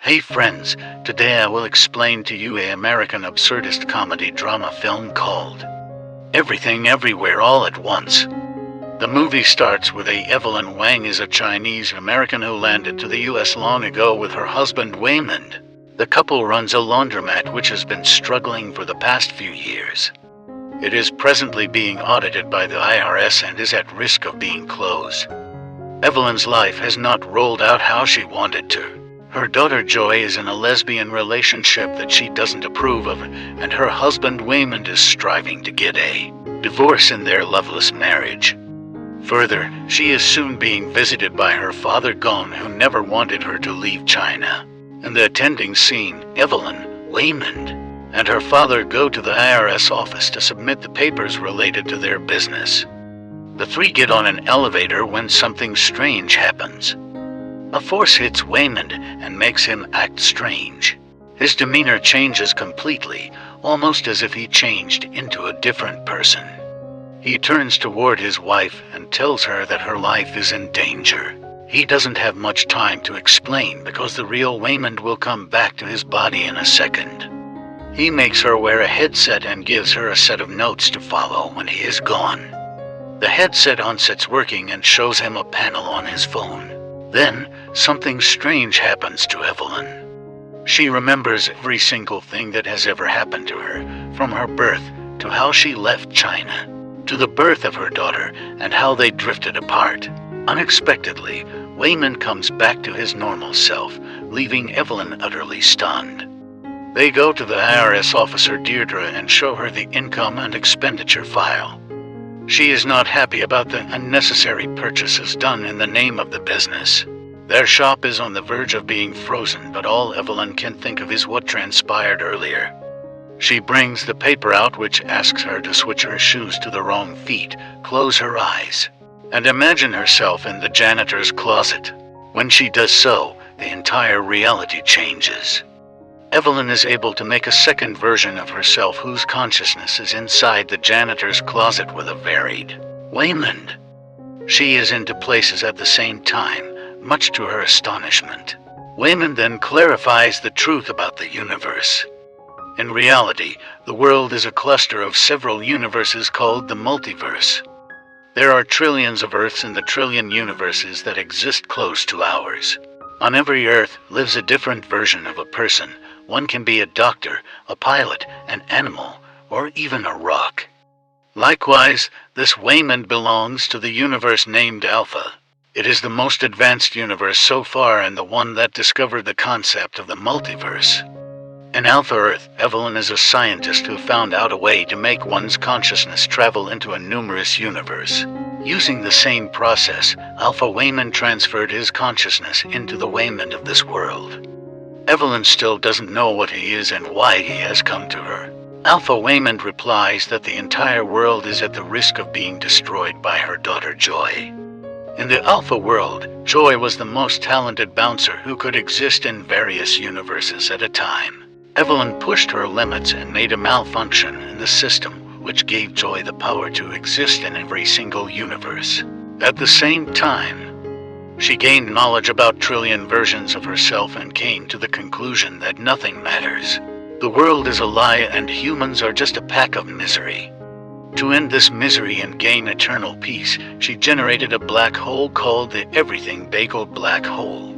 Hey friends, today I will explain to you an American absurdist comedy drama film called Everything Everywhere All at Once. The movie starts with Evelyn Wang is a Chinese American who landed to the US long ago with her husband Waymond. The couple runs a laundromat which has been struggling for the past few years. It is presently being audited by the IRS and is at risk of being closed. Evelyn's life has not rolled out how she wanted to. Her daughter Joy is in a lesbian relationship that she doesn't approve of, and her husband Waymond is striving to get a divorce in their loveless marriage. Further, she is soon being visited by her father Gong, who never wanted her to leave China. In the attending scene, Evelyn, Waymond, and her father go to the IRS office to submit the papers related to their business. The three get on an elevator when something strange happens. A force hits Waymond and makes him act strange. His demeanor changes completely, almost as if he changed into a different person. He turns toward his wife and tells her that her life is in danger. He doesn't have much time to explain because the real Waymond will come back to his body in a second. He makes her wear a headset and gives her a set of notes to follow when he is gone. The headset onsets working and shows him a panel on his phone. Then, something strange happens to Evelyn. She remembers every single thing that has ever happened to her, from her birth to how she left China, to the birth of her daughter and how they drifted apart. Unexpectedly, Waymond comes back to his normal self, leaving Evelyn utterly stunned. They go to the IRS officer Deirdre and show her the income and expenditure file. She is not happy about the unnecessary purchases done in the name of the business. Their shop is on the verge of being frozen, but all Evelyn can think of is what transpired earlier. She brings the paper out which asks her to switch her shoes to the wrong feet, close her eyes, and imagine herself in the janitor's closet. When she does so, the entire reality changes. Evelyn is able to make a second version of herself whose consciousness is inside the janitor's closet with a varied Waymond. She is into places at the same time, much to her astonishment. Waymond then clarifies the truth about the universe. In reality, the world is a cluster of several universes called the multiverse. There are trillions of Earths in the trillion universes that exist close to ours. On every Earth lives a different version of a person. One can be a doctor, a pilot, an animal, or even a rock. Likewise, this Waymond belongs to the universe named Alpha. It is the most advanced universe so far and the one that discovered the concept of the multiverse. In Alpha Earth, Evelyn is a scientist who found out a way to make one's consciousness travel into a numerous universe. Using the same process, Alpha Waymond transferred his consciousness into the Waymond of this world. Evelyn still doesn't know what he is and why he has come to her. Alpha Waymond replies that the entire world is at the risk of being destroyed by her daughter Joy. In the Alpha world, Joy was the most talented bouncer who could exist in various universes at a time. Evelyn pushed her limits and made a malfunction in the system which gave Joy the power to exist in every single universe. At the same time, she gained knowledge about trillion versions of herself and came to the conclusion that nothing matters. The world is a lie and humans are just a pack of misery. To end this misery and gain eternal peace, she generated a black hole called the Everything Bagel Black Hole.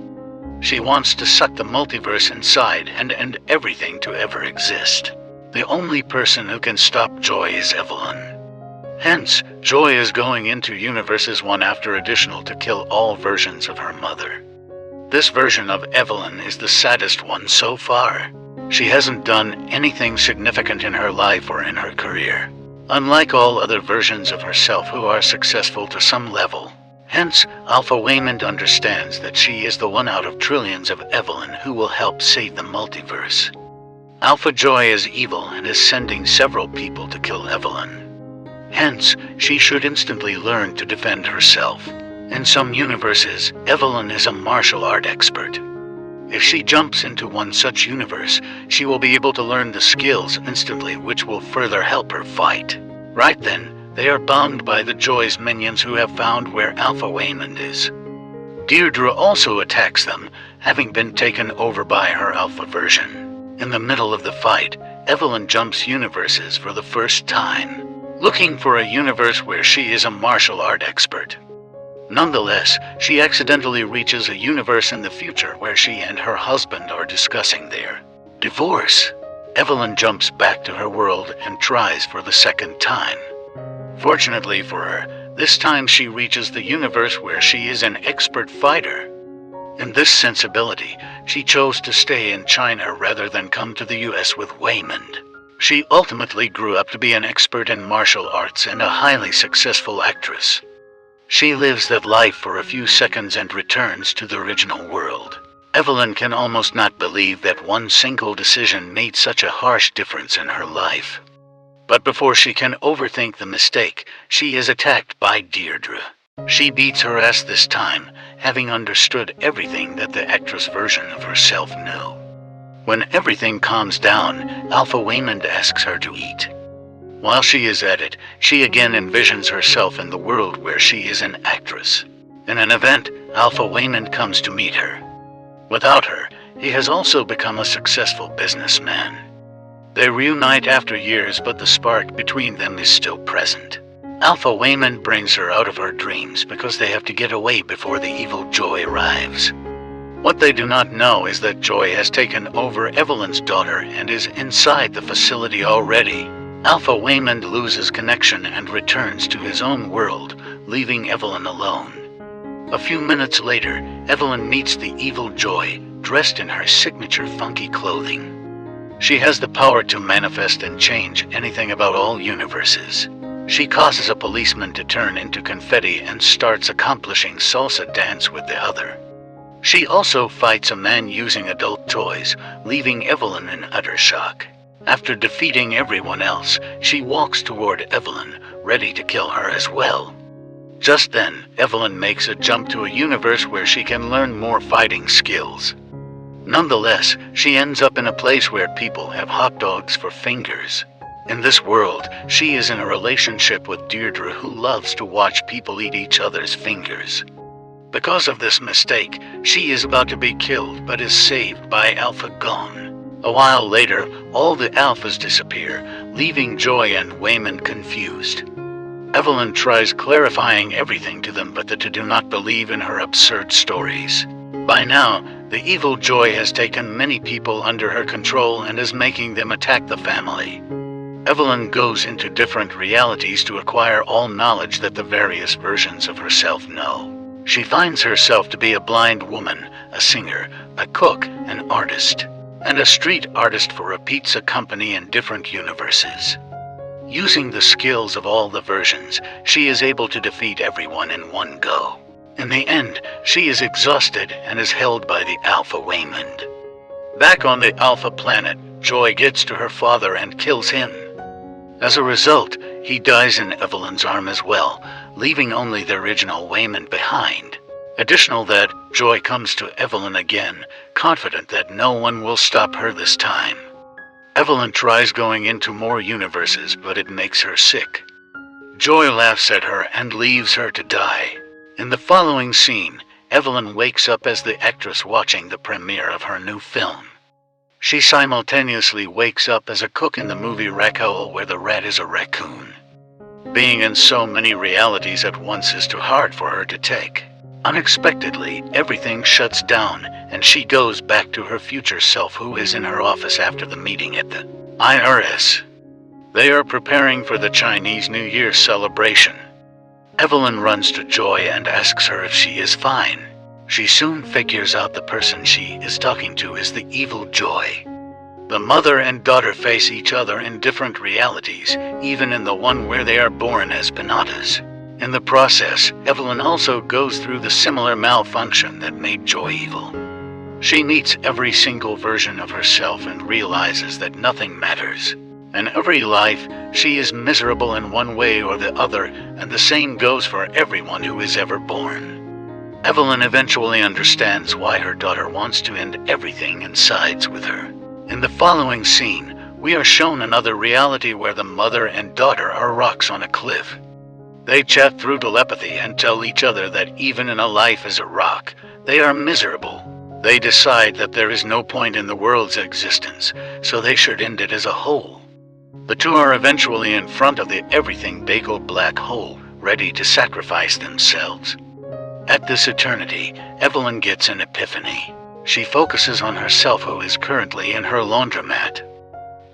She wants to suck the multiverse inside and end everything to ever exist. The only person who can stop Joy is Evelyn. Hence, Joy is going into universes one after additional to kill all versions of her mother. This version of Evelyn is the saddest one so far. She hasn't done anything significant in her life or in her career, unlike all other versions of herself who are successful to some level. Hence, Alpha Waymond understands that she is the one out of trillions of Evelyn who will help save the multiverse. Alpha Joy is evil and is sending several people to kill Evelyn. Hence, she should instantly learn to defend herself. In some universes, Evelyn is a martial art expert. If she jumps into one such universe, she will be able to learn the skills instantly which will further help her fight. Right then, they are bombed by the Joy's minions who have found where Alpha Waymond is. Deirdre also attacks them, having been taken over by her alpha version. In the middle of the fight, Evelyn jumps universes for the first time, looking for a universe where she is a martial art expert. Nonetheless, she accidentally reaches a universe in the future where she and her husband are discussing their divorce. Evelyn jumps back to her world and tries for the second time. Fortunately for her, this time she reaches the universe where she is an expert fighter. In this sensibility, she chose to stay in China rather than come to the US with Waymond. She ultimately grew up to be an expert in martial arts and a highly successful actress. She lives that life for a few seconds and returns to the original world. Evelyn can almost not believe that one single decision made such a harsh difference in her life. But before she can overthink the mistake, she is attacked by Deirdre. She beats her ass this time, having understood everything that the actress version of herself knew. When everything calms down, Alpha Waymond asks her to eat. While she is at it, she again envisions herself in the world where she is an actress. In an event, Alpha Waymond comes to meet her. Without her, he has also become a successful businessman. They reunite after years, but the spark between them is still present. Alpha Waymond brings her out of her dreams because they have to get away before the evil Joy arrives. What they do not know is that Joy has taken over Evelyn's daughter and is inside the facility already. Alpha Waymond loses connection and returns to his own world, leaving Evelyn alone. A few minutes later, Evelyn meets the evil Joy, dressed in her signature funky clothing. She has the power to manifest and change anything about all universes. She causes a policeman to turn into confetti and starts accomplishing salsa dance with the other. She also fights a man using adult toys, leaving Evelyn in utter shock. After defeating everyone else, she walks toward Evelyn, ready to kill her as well. Just then, Evelyn makes a jump to a universe where she can learn more fighting skills. Nonetheless, she ends up in a place where people have hot dogs for fingers. In this world, she is in a relationship with Deirdre, who loves to watch people eat each other's fingers. Because of this mistake, she is about to be killed but is saved by Alpha Gon. A while later, all the Alphas disappear, leaving Joy and Waymond confused. Evelyn tries clarifying everything to them, but they do not believe in her absurd stories. By now, the evil Joy has taken many people under her control and is making them attack the family. Evelyn goes into different realities to acquire all knowledge that the various versions of herself know. She finds herself to be a blind woman, a singer, a cook, an artist, and a street artist for a pizza company in different universes. Using the skills of all the versions, she is able to defeat everyone in one go. In the end, she is exhausted and is held by the Alpha Waymond. Back on the Alpha planet, Joy gets to her father and kills him. As a result, he dies in Evelyn's arm as well, leaving only the original Waymond behind. Additional that, Joy comes to Evelyn again, confident that no one will stop her this time. Evelyn tries going into more universes, but it makes her sick. Joy laughs at her and leaves her to die. In the following scene, Evelyn wakes up as the actress watching the premiere of her new film. She simultaneously wakes up as a cook in the movie Raquel, where the rat is a raccoon. Being in so many realities at once is too hard for her to take. Unexpectedly, everything shuts down, and she goes back to her future self, who is in her office after the meeting at the IRS. They are preparing for the Chinese New Year celebration. Evelyn runs to Joy and asks her if she is fine. She soon figures out the person she is talking to is the evil Joy. The mother and daughter face each other in different realities, even in the one where they are born as pinatas. In the process, Evelyn also goes through the similar malfunction that made Joy evil. She meets every single version of herself and realizes that nothing matters. In every life, she is miserable in one way or the other, and the same goes for everyone who is ever born. Evelyn eventually understands why her daughter wants to end everything and sides with her. In the following scene, we are shown another reality where the mother and daughter are rocks on a cliff. They chat through telepathy and tell each other that even in a life as a rock, they are miserable. They decide that there is no point in the world's existence, so they should end it as a whole. The two are eventually in front of the Everything Bagel black hole, ready to sacrifice themselves. At this eternity, Evelyn gets an epiphany. She focuses on herself, who is currently in her laundromat.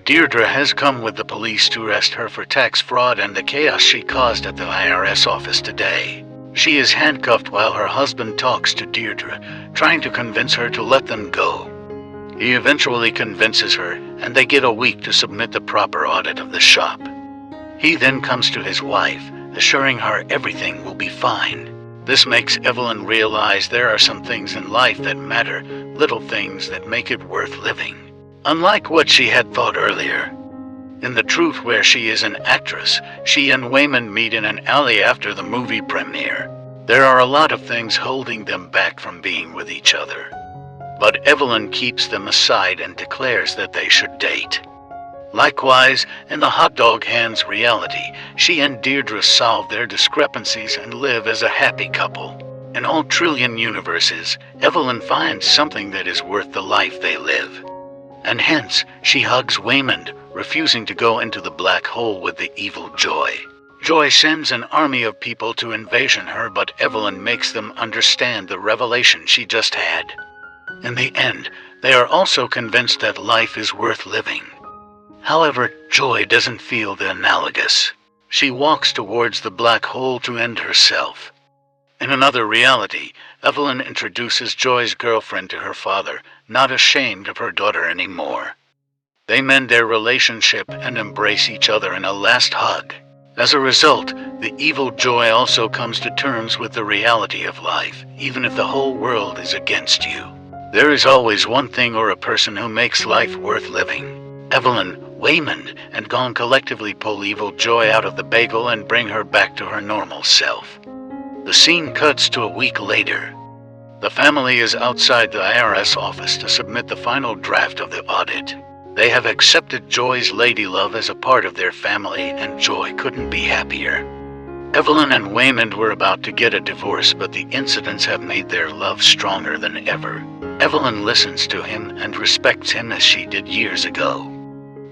Deirdre has come with the police to arrest her for tax fraud and the chaos she caused at the IRS office today. She is handcuffed while her husband talks to Deirdre, trying to convince her to let them go. He eventually convinces her, and they get a week to submit the proper audit of the shop. He then comes to his wife, assuring her everything will be fine. This makes Evelyn realize there are some things in life that matter, little things that make it worth living. Unlike what she had thought earlier. In The Truth, where she is an actress, she and Wayman meet in an alley after the movie premiere. There are a lot of things holding them back from being with each other. But Evelyn keeps them aside and declares that they should date. Likewise, in the Hot Dog Hands reality, she and Deirdre solve their discrepancies and live as a happy couple. In all trillion universes, Evelyn finds something that is worth the life they live. And hence, she hugs Wayman, refusing to go into the black hole with the evil Joy. Joy sends an army of people to invasion her, but Evelyn makes them understand the revelation she just had. In the end, they are also convinced that life is worth living. However, Joy doesn't feel the analogous. She walks towards the black hole to end herself. In another reality, Evelyn introduces Joy's girlfriend to her father, not ashamed of her daughter anymore. They mend their relationship and embrace each other in a last hug. As a result, the evil Joy also comes to terms with the reality of life, even if the whole world is against you. There is always one thing or a person who makes life worth living. Evelyn, Wayman, and Gone collectively pull evil Joy out of the bagel and bring her back to her normal self. The scene cuts to a week later. The family is outside the IRS office to submit the final draft of the audit. They have accepted Joy's ladylove as a part of their family, and Joy couldn't be happier. Evelyn and Wayman were about to get a divorce, but the incidents have made their love stronger than ever. Evelyn listens to him and respects him as she did years ago.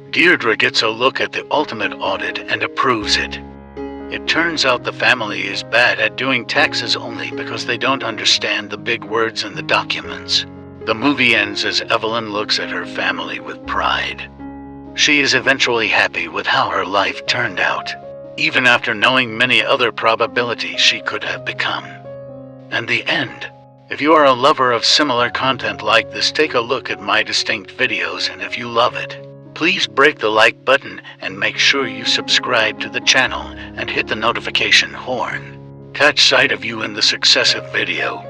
Deirdre gets a look at the ultimate audit and approves it. It turns out the family is bad at doing taxes only because they don't understand the big words in the documents. The movie ends as Evelyn looks at her family with pride. She is eventually happy with how her life turned out, even after knowing many other probabilities she could have become. And the end. If you are a lover of similar content like this, take a look at my distinct videos, and if you love it, please break the like button and make sure you subscribe to the channel and hit the notification horn. Catch sight of you in the successive video.